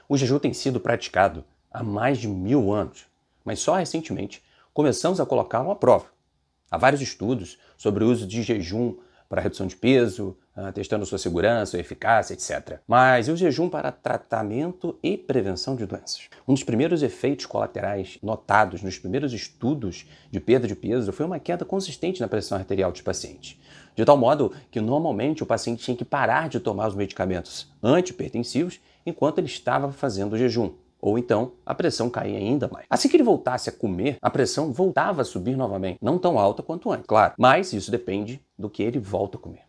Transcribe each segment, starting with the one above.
O jejum tem sido praticado há mais de 1000 anos, mas só recentemente começamos a colocá-lo à prova. Há vários estudos sobre o uso de jejum para redução de peso, testando sua segurança, eficácia, etc. Mas e o jejum para tratamento e prevenção de doenças? Um dos primeiros efeitos colaterais notados nos primeiros estudos de perda de peso foi uma queda consistente na pressão arterial dos pacientes. De tal modo que normalmente o paciente tinha que parar de tomar os medicamentos antihipertensivos enquanto ele estava fazendo o jejum. Ou então a pressão caía ainda mais. Assim que ele voltasse a comer, a pressão voltava a subir novamente. Não tão alta quanto antes, claro, mas isso depende do que ele volta a comer.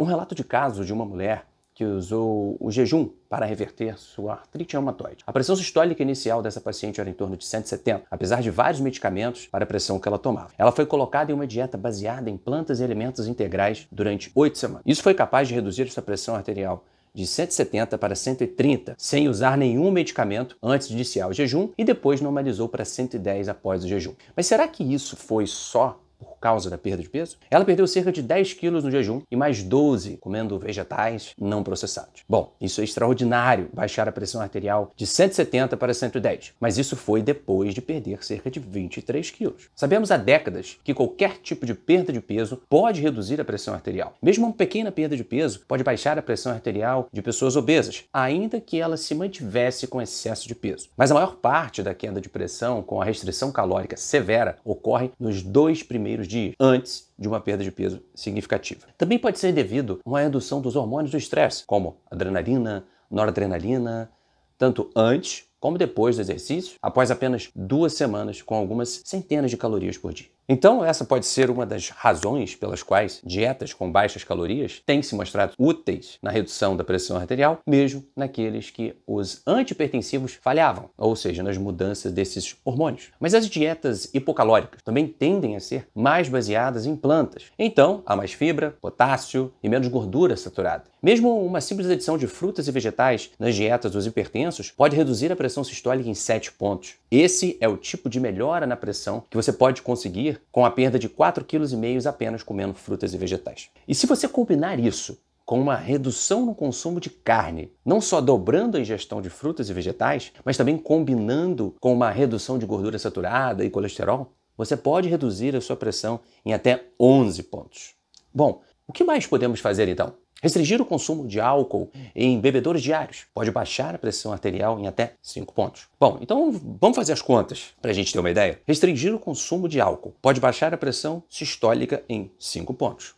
Um relato de caso de uma mulher que usou o jejum para reverter sua artrite reumatoide. A pressão sistólica inicial dessa paciente era em torno de 170, apesar de vários medicamentos para a pressão que ela tomava. Ela foi colocada em uma dieta baseada em plantas e alimentos integrais durante 8 semanas. Isso foi capaz de reduzir sua pressão arterial de 170 para 130, sem usar nenhum medicamento antes de iniciar o jejum e depois normalizou para 110 após o jejum. Mas será que isso foi só por causa da perda de peso? Ela perdeu cerca de 10 quilos no jejum e mais 12 comendo vegetais não processados. Bom, isso é extraordinário, baixar a pressão arterial de 170 para 110, mas isso foi depois de perder cerca de 23 quilos. Sabemos há décadas que qualquer tipo de perda de peso pode reduzir a pressão arterial. Mesmo uma pequena perda de peso pode baixar a pressão arterial de pessoas obesas, ainda que ela se mantivesse com excesso de peso. Mas a maior parte da queda de pressão com a restrição calórica severa ocorre nos 2 primeiros dias, antes de uma perda de peso significativa. Também pode ser devido a uma redução dos hormônios do estresse, como adrenalina, noradrenalina, tanto antes como depois do exercício, após apenas 2 semanas com algumas centenas de calorias por dia. Então, essa pode ser uma das razões pelas quais dietas com baixas calorias têm se mostrado úteis na redução da pressão arterial, mesmo naqueles que os antihipertensivos falhavam, ou seja, nas mudanças desses hormônios. Mas as dietas hipocalóricas também tendem a ser mais baseadas em plantas. Então, há mais fibra, potássio e menos gordura saturada. Mesmo uma simples adição de frutas e vegetais nas dietas dos hipertensos pode reduzir a pressão sistólica em 7 pontos. Esse é o tipo de melhora na pressão que você pode conseguir com a perda de 4,5 kg apenas comendo frutas e vegetais. E se você combinar isso com uma redução no consumo de carne, não só dobrando a ingestão de frutas e vegetais, mas também combinando com uma redução de gordura saturada e colesterol, você pode reduzir a sua pressão em até 11 pontos. Bom, o que mais podemos fazer então? Restringir o consumo de álcool em bebedouros diários pode baixar a pressão arterial em até 5 pontos. Bom, então vamos fazer as contas para a gente ter uma ideia. Restringir o consumo de álcool pode baixar a pressão sistólica em 5 pontos.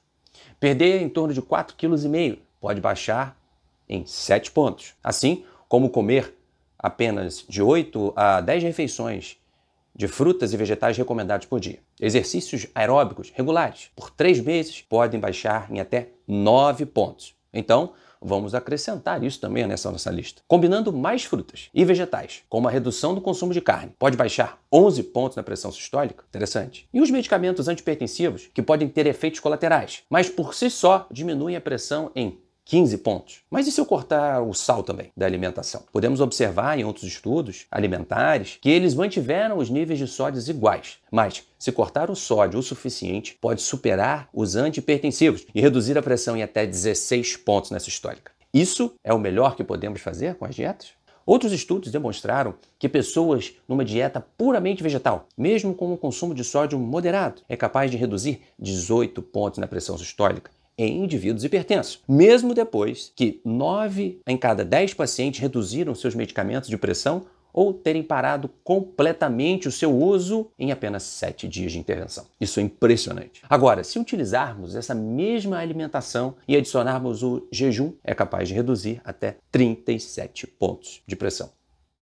Perder em torno de 4,5 kg pode baixar em 7 pontos. Assim como comer apenas de 8 a 10 refeições de frutas e vegetais recomendados por dia. Exercícios aeróbicos regulares por 3 meses podem baixar em até 9 pontos. Então, vamos acrescentar isso também nessa nossa lista. Combinando mais frutas e vegetais com uma redução do consumo de carne, pode baixar 11 pontos na pressão sistólica? Interessante. E os medicamentos antihipertensivos, que podem ter efeitos colaterais, mas por si só diminuem a pressão em 15 pontos. Mas e se eu cortar o sal também da alimentação? Podemos observar em outros estudos alimentares que eles mantiveram os níveis de sódios iguais, mas se cortar o sódio o suficiente, pode superar os antihipertensivos e reduzir a pressão em até 16 pontos nessa histórica. Isso é o melhor que podemos fazer com as dietas? Outros estudos demonstraram que pessoas numa dieta puramente vegetal, mesmo com um consumo de sódio moderado, é capaz de reduzir 18 pontos na pressão sistólica em indivíduos hipertensos, mesmo depois que 9 em cada 10 pacientes reduziram seus medicamentos de pressão ou terem parado completamente o seu uso em apenas 7 dias de intervenção. Isso é impressionante. Agora, se utilizarmos essa mesma alimentação e adicionarmos o jejum, é capaz de reduzir até 37 pontos de pressão.